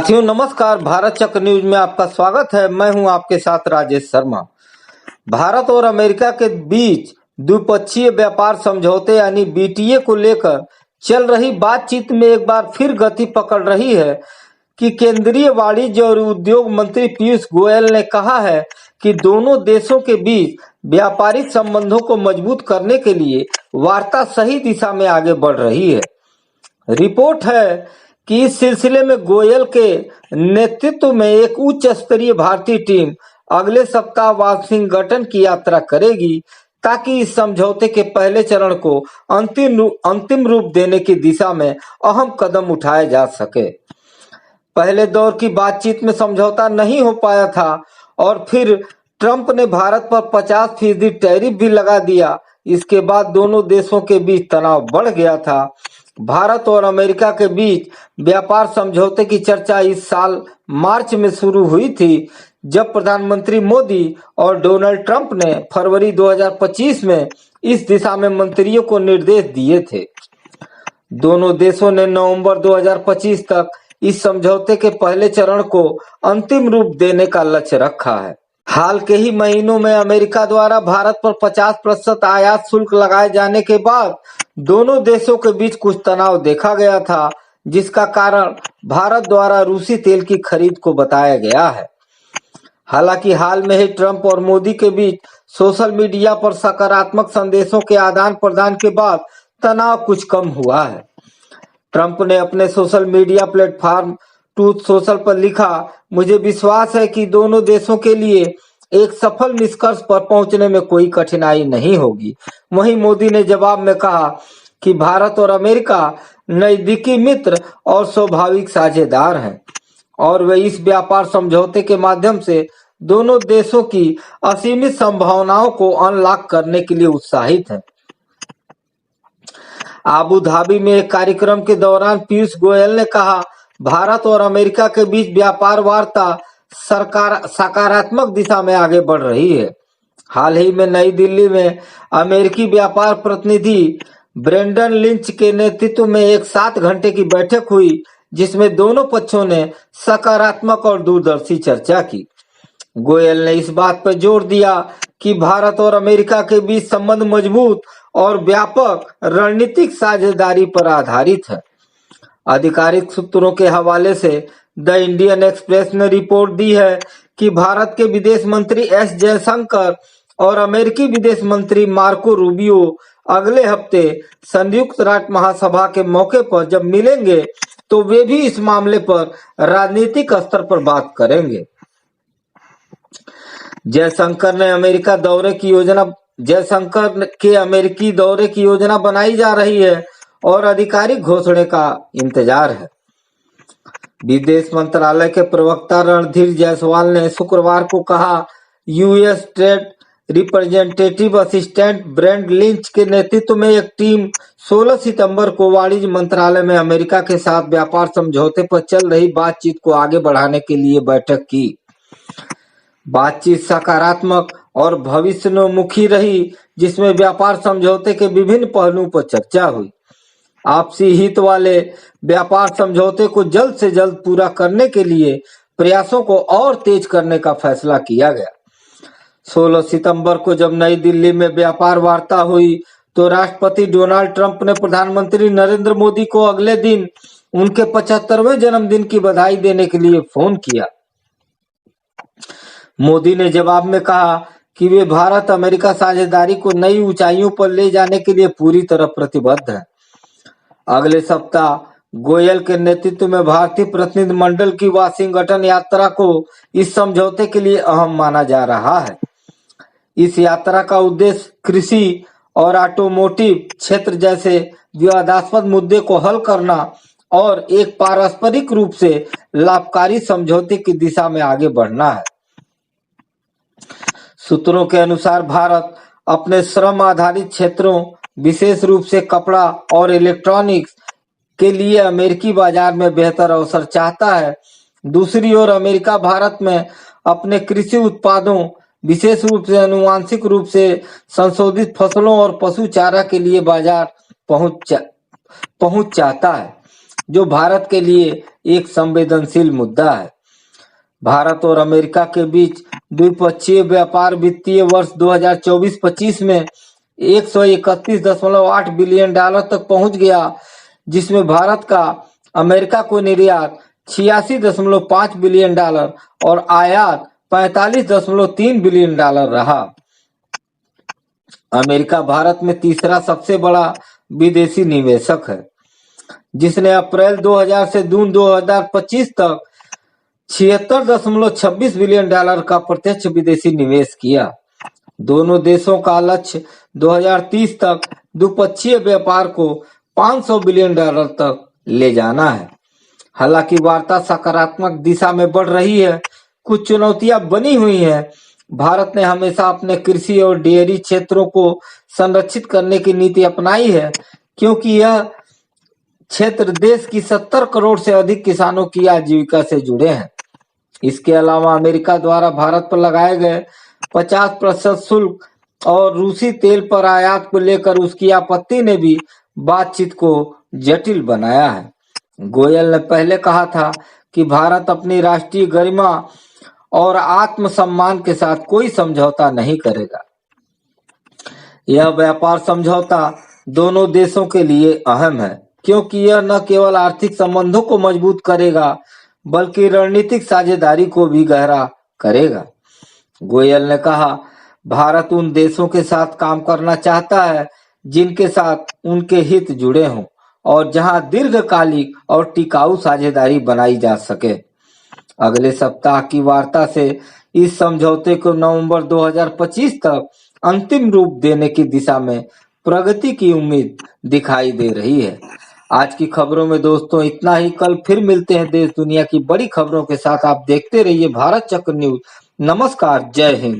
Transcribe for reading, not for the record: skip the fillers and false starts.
साथियों नमस्कार। भारत चक्र न्यूज में आपका स्वागत है। मैं हूं आपके साथ राजेश शर्मा। भारत और अमेरिका के बीच द्विपक्षीय व्यापार समझौते यानी बीटीए को लेकर चल रही बातचीत में एक बार फिर गति पकड़ रही है कि केंद्रीय वाणिज्य और उद्योग मंत्री पीयूष गोयल ने कहा है कि दोनों देशों के बीच व्यापारिक संबंधों को मजबूत करने के लिए वार्ता सही दिशा में आगे बढ़ रही है। रिपोर्ट है कि इस सिलसिले में गोयल के नेतृत्व में एक उच्च स्तरीय भारतीय टीम अगले सप्ताह वाशिंगटन की यात्रा करेगी ताकि इस समझौते के पहले चरण को अंतिम रूप देने की दिशा में अहम कदम उठाए जा सके। पहले दौर की बातचीत में समझौता नहीं हो पाया था और फिर ट्रंप ने भारत पर 50% टैरिफ भी लगा दिया। इसके बाद दोनों देशों के बीच तनाव बढ़ गया था। भारत और अमेरिका के बीच व्यापार समझौते की चर्चा इस साल मार्च में शुरू हुई थी, जब प्रधानमंत्री मोदी और डोनाल्ड ट्रंप ने फरवरी 2025 में इस दिशा में मंत्रियों को निर्देश दिए थे। दोनों देशों ने नवंबर 2025 तक इस समझौते के पहले चरण को अंतिम रूप देने का लक्ष्य रखा है। हाल के ही महीनों में अमेरिका द्वारा भारत पर 50% आयात शुल्क लगाए जाने के बाद दोनों देशों के बीच कुछ तनाव देखा गया था, जिसका कारण भारत द्वारा रूसी तेल की खरीद को बताया गया है। हालांकि हाल में ही ट्रंप और मोदी के बीच सोशल मीडिया पर सकारात्मक संदेशों के आदान प्रदान के बाद तनाव कुछ कम हुआ है। ट्रंप ने अपने social media platform truth social पर लिखा, मुझे विश्वास है कि दोनों देशों के लिए एक सफल निष्कर्ष पर पहुंचने में कोई कठिनाई नहीं होगी। वहीं मोदी ने जवाब में कहा कि भारत और अमेरिका नजदीकी मित्र और स्वाभाविक साझेदार हैं और वे इस व्यापार समझौते के माध्यम से दोनों देशों की असीमित संभावनाओं को अनलॉक करने के लिए उत्साहित हैं। आबू धाबी में एक कार्यक्रम के दौरान पीयूष गोयल ने कहा, भारत और अमेरिका के बीच व्यापार वार्ता सकारात्मक दिशा में आगे बढ़ रही है। हाल ही में नई दिल्ली में अमेरिकी व्यापार प्रतिनिधि ब्रेंडन लिंच के नेतृत्व में एक 7 घंटे की बैठक हुई, जिसमें दोनों पक्षों ने सकारात्मक और दूरदर्शी चर्चा की। गोयल ने इस बात पर जोर दिया कि भारत और अमेरिका के बीच संबंध मजबूत और व्यापक रणनीतिक साझेदारी पर आधारित है। आधिकारिक सूत्रों के हवाले से द इंडियन एक्सप्रेस ने रिपोर्ट दी है कि भारत के विदेश मंत्री एस जयशंकर और अमेरिकी विदेश मंत्री मार्को रूबियो अगले हफ्ते संयुक्त राष्ट्र महासभा के मौके पर जब मिलेंगे तो वे भी इस मामले पर राजनीतिक स्तर पर बात करेंगे। जयशंकर के अमेरिकी दौरे की योजना बनाई जा रही है और आधिकारिक घोषणा का इंतजार है। विदेश मंत्रालय के प्रवक्ता रणधीर जायसवाल ने शुक्रवार को कहा, US trade representative assistant Brendan Lynch के नेतृत्व में एक टीम 16 सितंबर को वाणिज्य मंत्रालय में अमेरिका के साथ व्यापार समझौते पर चल रही बातचीत को आगे बढ़ाने के लिए बैठक की। बातचीत सकारात्मक और भविष्योन्मुखी रही, जिसमें व्यापार समझौते के विभिन्न पहलुओं पर चर्चा हुई। आपसी हित वाले व्यापार समझौते को जल्द से जल्द पूरा करने के लिए प्रयासों को और तेज करने का फैसला किया गया। 16 सितंबर को जब नई दिल्ली में व्यापार वार्ता हुई तो राष्ट्रपति डोनाल्ड ट्रंप ने प्रधानमंत्री नरेंद्र मोदी को अगले दिन उनके 75वें जन्मदिन की बधाई देने के लिए फोन किया। मोदी ने जवाब में कहा कि वे भारत अमेरिका साझेदारी को नई ऊंचाइयों पर ले जाने के लिए पूरी तरह प्रतिबद्ध हैं। अगले सप्ताह गोयल के नेतृत्व में भारतीय प्रतिनिधिमंडल की वाशिंगटन यात्रा को इस समझौते के लिए अहम माना जा रहा है। इस यात्रा का उद्देश्य कृषि और ऑटोमोटिव क्षेत्र जैसे विवादास्पद मुद्दे को हल करना और एक पारस्परिक रूप से लाभकारी समझौते की दिशा में आगे बढ़ना है। सूत्रों के अनुसार भारत अपने श्रम आधारित क्षेत्रों, विशेष रूप से कपड़ा और इलेक्ट्रॉनिक्स के लिए अमेरिकी बाजार में बेहतर अवसर चाहता है। दूसरी ओर अमेरिका भारत में अपने कृषि उत्पादों, विशेष रूप से आनुवांशिक रूप से संशोधित फसलों और पशु चारा के लिए बाजार पहुंच चाहता है। जो भारत के लिए एक संवेदनशील मुद्दा है। भारत और अमेरिका के बीच द्विपक्षीय व्यापार वित्तीय वर्ष 2024-25 में 131.8 बिलियन डॉलर तक पहुंच गया, जिसमें भारत का अमेरिका को निर्यात 86.5 बिलियन डॉलर और आयात 45.3 बिलियन डॉलर रहा। अमेरिका भारत में तीसरा सबसे बड़ा विदेशी निवेशक है, जिसने अप्रैल 2000 से जून 2025 तक 76.26 बिलियन डॉलर का प्रत्यक्ष विदेशी निवेश किया। दोनों देशों का लक्ष्य 2030 तक द्विपक्षीय व्यापार को 500 बिलियन डॉलर तक ले जाना है। हालांकि वार्ता सकारात्मक दिशा में बढ़ रही है, कुछ चुनौतियां बनी हुई हैं। भारत ने हमेशा अपने कृषि और डेयरी क्षेत्रों को संरक्षित करने की नीति अपनाई है, क्योंकि यह क्षेत्र देश की 70 करोड़ से अधिक किसानों की आजीविका से जुड़े हैं। इसके अलावा अमेरिका द्वारा भारत पर लगाए गए 50% शुल्क और रूसी तेल पर आयात को लेकर उसकी आपत्ति ने भी बातचीत को जटिल बनाया है। गोयल ने पहले कहा था कि भारत अपनी राष्ट्रीय गरिमा और आत्मसम्मान के साथ कोई समझौता नहीं करेगा। यह व्यापार समझौता दोनों देशों के लिए अहम है, क्योंकि यह न केवल आर्थिक संबंधों को मजबूत करेगा, बल्कि रणनीतिक साझेदारी को भी गहरा करेगा। गोयल ने कहा, भारत उन देशों के साथ काम करना चाहता है जिनके साथ उनके हित जुड़े हों और जहां दीर्घकालिक और टिकाऊ साझेदारी बनाई जा सके। अगले सप्ताह की वार्ता से इस समझौते को नवंबर 2025 तक अंतिम रूप देने की दिशा में प्रगति की उम्मीद दिखाई दे रही है। आज की खबरों में दोस्तों इतना ही। कल फिर मिलते हैं देश दुनिया की बड़ी खबरों के साथ। आप देखते रहिए भारत चक्र न्यूज। नमस्कार, जय हिंद।